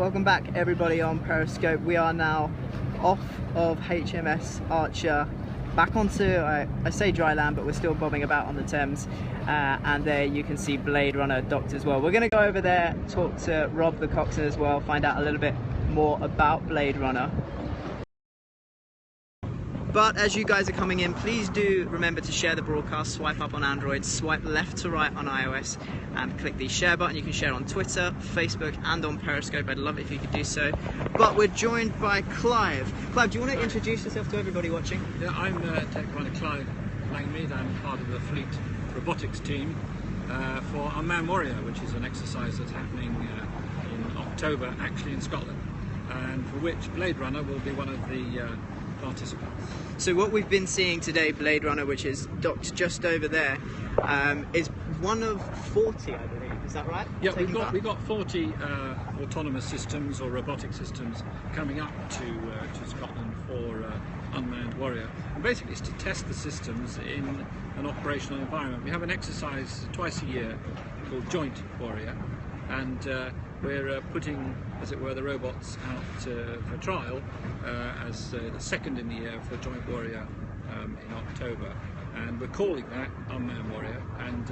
welcome back everybody on Periscope. We are now off of HMS Archer, back onto, I say dry land, but we're still bobbing about on the Thames. And there you can see Bladerunner docked as well. We're going to go over there, talk to Rob the coxswain as well, find out a little bit more about Bladerunner. But as you guys are coming in, please do remember to share the broadcast. Swipe up on Android, swipe left to right on iOS, and click the share button. You can share on Twitter, Facebook, and on Periscope. I'd love it if you could do so. But we're joined by Clive. Clive, do you want to introduce yourself to everybody watching? Yeah, I'm Tech Runner Clive Langmead. I'm part of the Fleet Robotics team for Unmanned Warrior, which is an exercise that's happening in October, actually in Scotland, and for which Bladerunner will be one of the participants. So what we've been seeing today, Bladerunner, which is docked just over there, is one of 40, I believe. Is that right? Yeah, we've got 40 autonomous systems or robotic systems coming up to Scotland for Unmanned Warrior. And basically, it's to test the systems in an operational environment. We have an exercise twice a year called Joint Warrior, and we're putting, as it were, the robots out for trial as the second in the year for Joint Warrior in October, and we're calling that Unmanned Warrior. And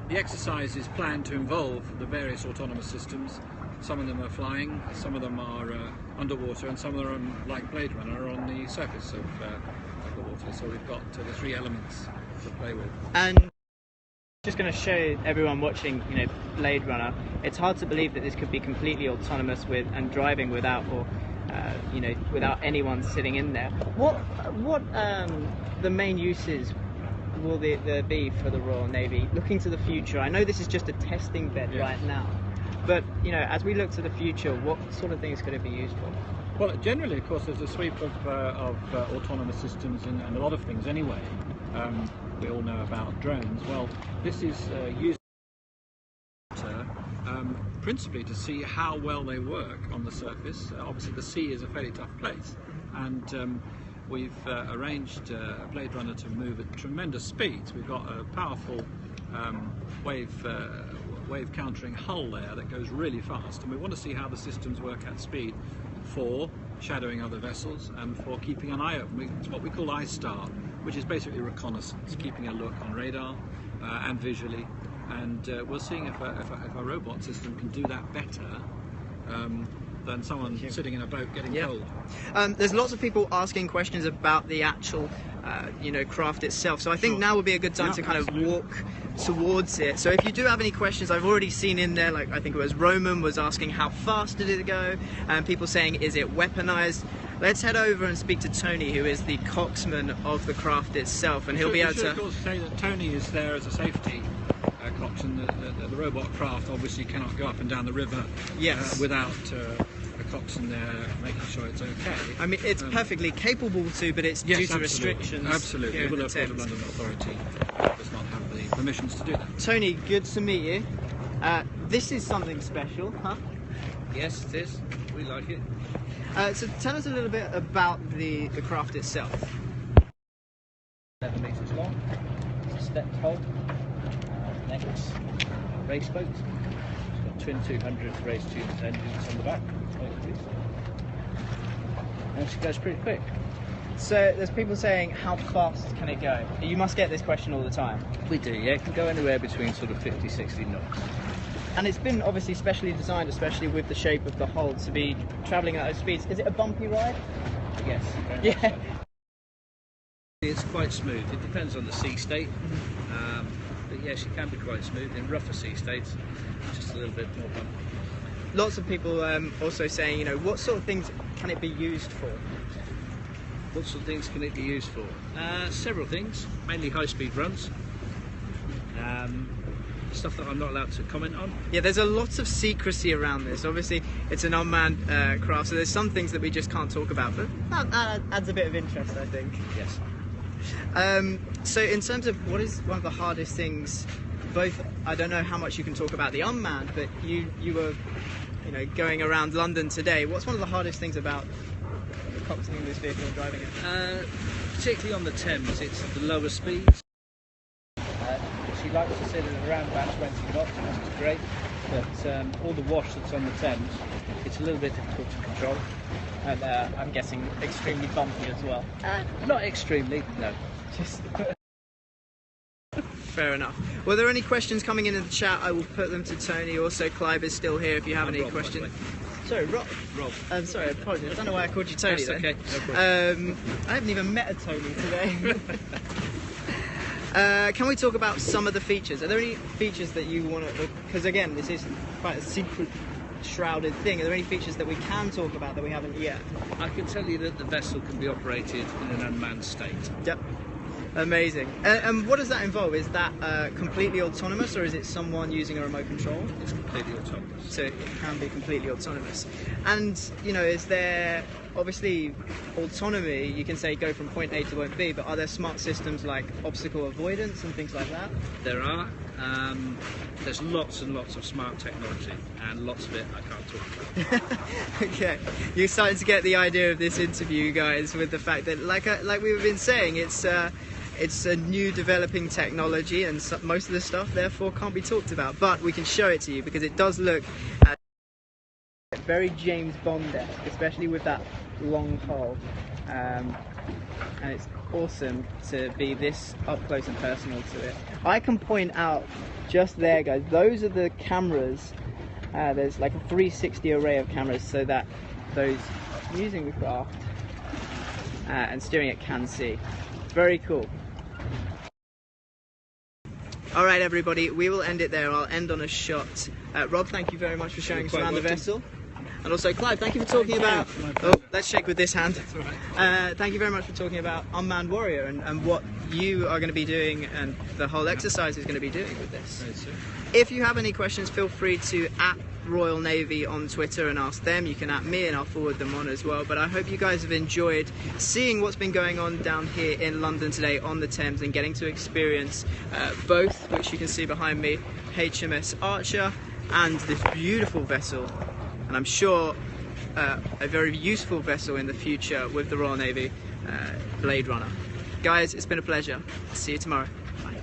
the exercise is planned to involve the various autonomous systems. Some of them are flying, some of them are underwater, and some of them, like Bladerunner, are on the surface of the water. So we've got the three elements to play with. And just going to show everyone watching, Bladerunner. It's hard to believe that this could be completely autonomous and driving without, without anyone sitting in there. What the main uses will there be for the Royal Navy looking to the future? I know this is just a testing bed right now, but as we look to the future, what sort of things could it be used for? Well, generally, of course, there's a sweep of autonomous systems and a lot of things anyway. We all know about drones. Well, this is used principally to see how well they work on the surface. Obviously, the sea is a fairly tough place, and we've arranged Bladerunner to move at tremendous speeds. We've got a powerful wave countering hull there that goes really fast, and we want to see how the systems work at speed for shadowing other vessels and for keeping an eye open. It's what we call eye star, which is basically reconnaissance, keeping a look on radar and visually, and we're seeing if a robot system can do that better than someone sitting in a boat getting cold. There's lots of people asking questions about the actual craft itself, so I think now would be a good time to kind of walk towards it. So if you do have any questions, I've already seen in there, like I think it was Roman was asking how fast did it go, and people saying is it weaponized. Let's head over and speak to Tony, who is the coxswain of the craft itself, and he'll be able to... of course say that Tony is there as a safety coxswain. The robot craft obviously cannot go up and down the river without a coxswain there making sure it's okay. I mean, it's perfectly capable to, but it's due to restrictions. Absolutely. Well, the London Authority does not have the permissions to do that. Tony, good to meet you. This is something special, huh? Yes, it is. We like it. So tell us a little bit about the craft itself. 11 metres long. It's a stepped hull. Next, race boat. It's got twin 200 race tubes engines on the back. And she goes pretty quick. So there's people saying, how fast can it go? You must get this question all the time. We do, yeah. It can go anywhere between sort of 50, 60 knots. And it's been obviously specially designed, especially with the shape of the hull, to be travelling at those speeds. Is it a bumpy ride? Yes. Yeah. It's quite smooth. It depends on the sea state. But yes, it can be quite smooth. In rougher sea states, just a little bit more bumpy. Lots of people also saying, what sort of things can it be used for? What sort of things can it be used for? Several things, mainly high-speed runs. Stuff that I'm not allowed to comment on. Yeah, there's a lot of secrecy around this. Obviously, it's an unmanned craft, so there's some things that we just can't talk about, but that adds a bit of interest, I think. Yes. So in terms of what is one of the hardest things, both, I don't know how much you can talk about the unmanned, but you were, going around London today. What's one of the hardest things about coxswaining this vehicle and driving it? Particularly on the Thames, it's the lower speeds. She likes to sit at around about 20 knots, which is great. But all the wash that's on the Thames, it's a little bit difficult to control. And I'm guessing extremely bumpy as well. Not extremely, no. Just fair enough. Were there any questions coming in the chat? I will put them to Tony. Also, Clive is still here if you have any questions. Sorry, Rob. I'm sorry, I apologize. I don't know why I called you Tony. That's okay, no problem. I haven't even met a Tony today. Can we talk about some of the features? Are there any features that you want to... Because again, this is quite a secret shrouded thing. Are there any features that we can talk about that we haven't yet? I can tell you that the vessel can be operated in an unmanned state. Yep. Amazing. And what does that involve? Is that completely autonomous, or is it someone using a remote control? It's completely autonomous. So it can be completely autonomous. And, you know, is there, obviously, autonomy, you can say go from point A to point B, but are there smart systems like obstacle avoidance and things like that? There are. There's lots and lots of smart technology, and lots of it I can't talk about. Okay, you're starting to get the idea of this interview, guys, with the fact that, like we've been saying, it's a new developing technology, and most of the stuff therefore can't be talked about, but we can show it to you because it does look very James Bond-esque, especially with that long hull, and it's awesome to be this up close and personal to it. I can point out just there, guys, those are the cameras. There's like a 360 array of cameras so that those using the craft and steering it can see. Very cool. Alright everybody, we will end it there. I'll end on a shot. Rob, thank you very much for showing us around the vessel. And also Clive, thank you for talking about... Oh, let's shake with this hand. That's all right. Thank you very much for talking about Unmanned Warrior and what you are going to be doing and the whole exercise is going to be doing with this. If you have any questions, feel free to @Royal Navy on Twitter and ask them. You can @me and I'll forward them on as well. But I hope you guys have enjoyed seeing what's been going on down here in London today on the Thames and getting to experience both, which you can see behind me, HMS Archer and this beautiful vessel. And I'm sure a very useful vessel in the future with the Royal Navy, Bladerunner. Guys, it's been a pleasure. See you tomorrow. Bye.